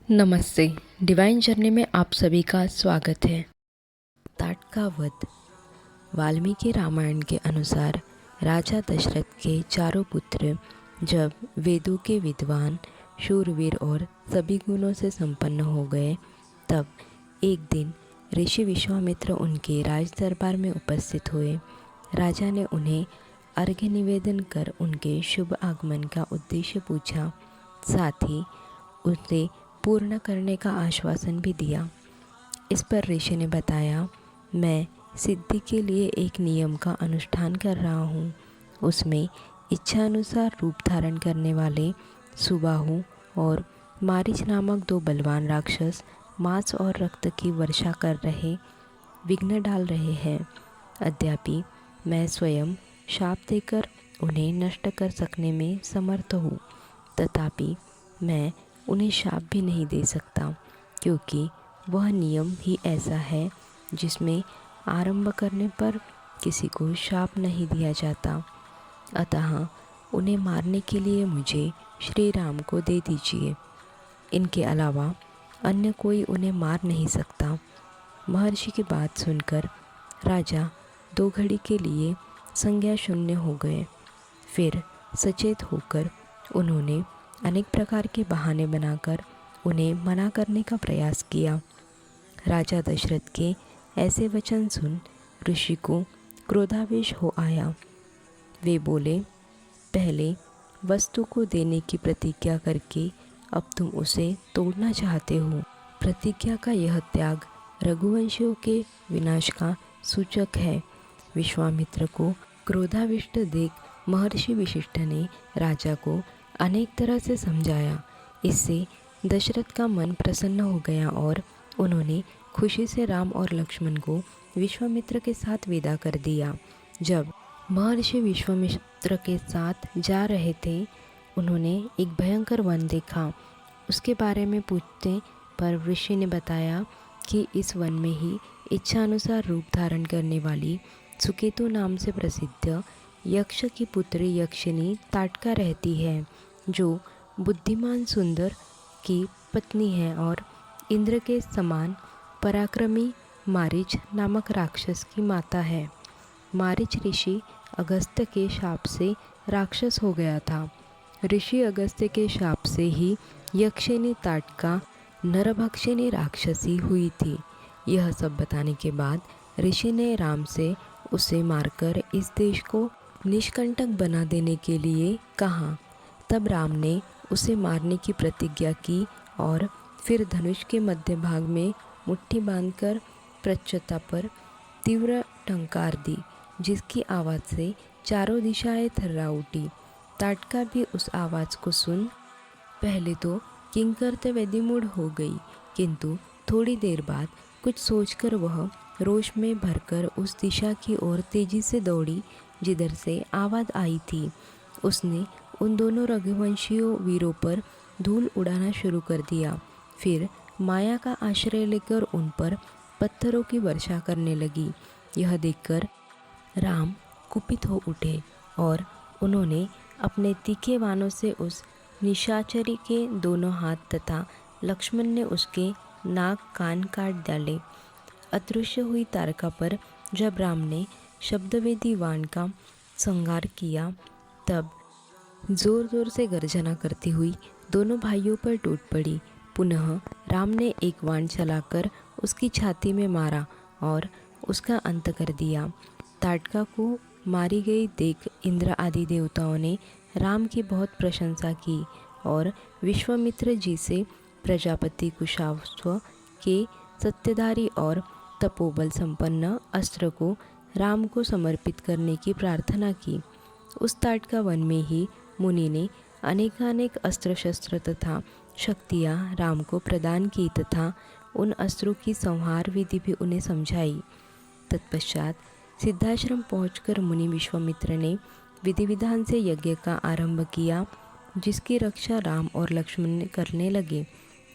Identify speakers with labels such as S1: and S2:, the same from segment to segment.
S1: नमस्ते। Divine journey में आप सभी का स्वागत है। ताट का वध। वाल्मीकि रामायण के अनुसार राजा दशरथ के चारों पुत्र जब वेदों के विद्वान, शूरवीर और सभी गुणों से संपन्न हो गए, तब एक दिन ऋषि विश्वामित्र उनके राज दरबार में उपस्थित हुए। राजा ने उन्हें अर्घ्य निवेदन कर उनके शुभ आगमन का उद्देश्य पूछा, साथ ही उसे पूर्ण करने का आश्वासन भी दिया। इस पर ऋषि ने बताया, मैं सिद्धि के लिए एक नियम का अनुष्ठान कर रहा हूँ। उसमें इच्छानुसार रूप धारण करने वाले सुबाहु और मारीच नामक दो बलवान राक्षस मांस और रक्त की वर्षा कर रहे विघ्न डाल रहे हैं। अद्यापि मैं स्वयं शाप देकर उन्हें नष्ट कर सकने में समर्थ हूँ, तथापि मैं उन्हें शाप भी नहीं दे सकता, क्योंकि वह नियम ही ऐसा है जिसमें आरंभ करने पर किसी को शाप नहीं दिया जाता। अतः उन्हें मारने के लिए मुझे श्री राम को दे दीजिए। इनके अलावा अन्य कोई उन्हें मार नहीं सकता। महर्षि की बात सुनकर राजा दो घड़ी के लिए संज्ञा शून्य हो गए। फिर सचेत होकर उन्होंने अनेक प्रकार के बहाने बनाकर उन्हें मना करने का प्रयास किया। राजा दशरथ के ऐसे वचन सुन ऋषि को क्रोधावेश हो आया। वे बोले, पहले वस्तु को देने की प्रतिज्ञा करके अब तुम उसे तोड़ना चाहते हो। प्रतिज्ञा का यह त्याग रघुवंशियों के विनाश का सूचक है। विश्वामित्र को क्रोधाविष्ट देख महर्षि वशिष्ठ ने राजा को अनेक तरह से समझाया। इससे दशरथ का मन प्रसन्न हो गया और उन्होंने खुशी से राम और लक्ष्मण को विश्वामित्र के साथ विदा कर दिया। जब महर्षि विश्वामित्र के साथ जा रहे थे, उन्होंने एक भयंकर वन देखा। उसके बारे में पूछने पर ऋषि ने बताया कि इस वन में ही इच्छानुसार रूप धारण करने वाली सुकेतु नाम से प्रसिद्ध यक्ष की पुत्री यक्षिनी ताटका रहती है, जो बुद्धिमान सुंदर की पत्नी है और इंद्र के समान पराक्रमी मारीच नामक राक्षस की माता है। मारीच ऋषि अगस्त्य के शाप से राक्षस हो गया था। ऋषि अगस्त्य के शाप से ही यक्षिनी ताटका नरभक्षिणी राक्षसी हुई थी। यह सब बताने के बाद ऋषि ने राम से उसे मारकर इस देश को निष्कंटक बना देने के लिए कहा। तब राम ने उसे मारने की प्रतिज्ञा की और फिर धनुष के मध्य भाग में मुट्ठी बांधकर पृष्ठता पर तीव्र टंकार दी, जिसकी आवाज़ से चारों दिशाएं थर्रा उठी। ताटका भी उस आवाज़ को सुन पहले तो किंकरते विधिमूढ़ हो गई, किंतु थोड़ी देर बाद कुछ सोचकर वह रोष में भरकर उस दिशा की ओर तेजी से दौड़ी जिधर से आवाज़ आई थी। उसने उन दोनों रघुवंशियों वीरों पर धूल उड़ाना शुरू कर दिया। फिर माया का आश्रय लेकर उन पर पत्थरों की वर्षा करने लगी। यह देखकर राम कुपित हो उठे और उन्होंने अपने तीखे बाणों से उस निशाचरी के दोनों हाथ तथा लक्ष्मण ने उसके नाक कान काट डाले। अदृश्य हुई तारका पर जब राम ने शब्दवेदी वाण का संहार किया, तब जोर जोर से गर्जना करती हुई दोनों भाइयों पर टूट पड़ी। पुनः राम ने एक वाण चलाकर उसकी छाती में मारा और उसका अंत कर दिया। ताटका को मारी गई देख इंद्र आदि देवताओं ने राम की बहुत प्रशंसा की और विश्वामित्र जी से प्रजापति कुशाश्व के सत्यधारी और तपोबल संपन्न अस्त्र को राम को समर्पित करने की प्रार्थना की। उस ताटका वन में ही मुनि ने अनेकानेक अस्त्र शस्त्र तथा शक्तियाँ राम को प्रदान की तथा उन अस्त्रों की संहार विधि भी उन्हें समझाई। तत्पश्चात सिद्धाश्रम पहुंचकर मुनि विश्वामित्र ने विधि विधान से यज्ञ का आरंभ किया, जिसकी रक्षा राम और लक्ष्मण करने लगे।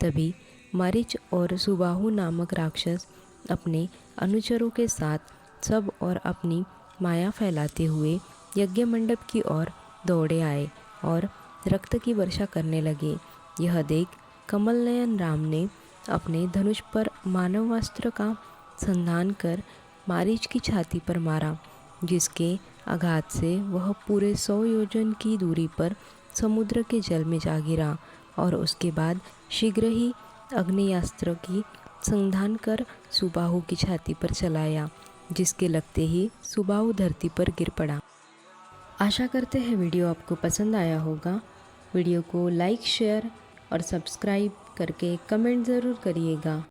S1: तभी मारीच और सुबाहु नामक राक्षस अपने अनुचरों के साथ सब और अपनी माया फैलाते हुए यज्ञ मंडप की ओर दौड़े आए और रक्त की वर्षा करने लगे। यह देख कमलनयन राम ने अपने धनुष पर मानवास्त्र का संधान कर मारीच की छाती पर मारा, जिसके आघात से वह पूरे 100 योजन की दूरी पर समुद्र के जल में जा गिरा और उसके बाद शीघ्र ही अग्नेयास्त्र की संधान कर सुबाहु की छाती पर चलाया, जिसके लगते ही सुबाहु धरती पर गिर पड़ा। आशा करते हैं वीडियो आपको पसंद आया होगा। वीडियो को लाइक, शेयर और सब्सक्राइब करके कमेंट ज़रूर करिएगा।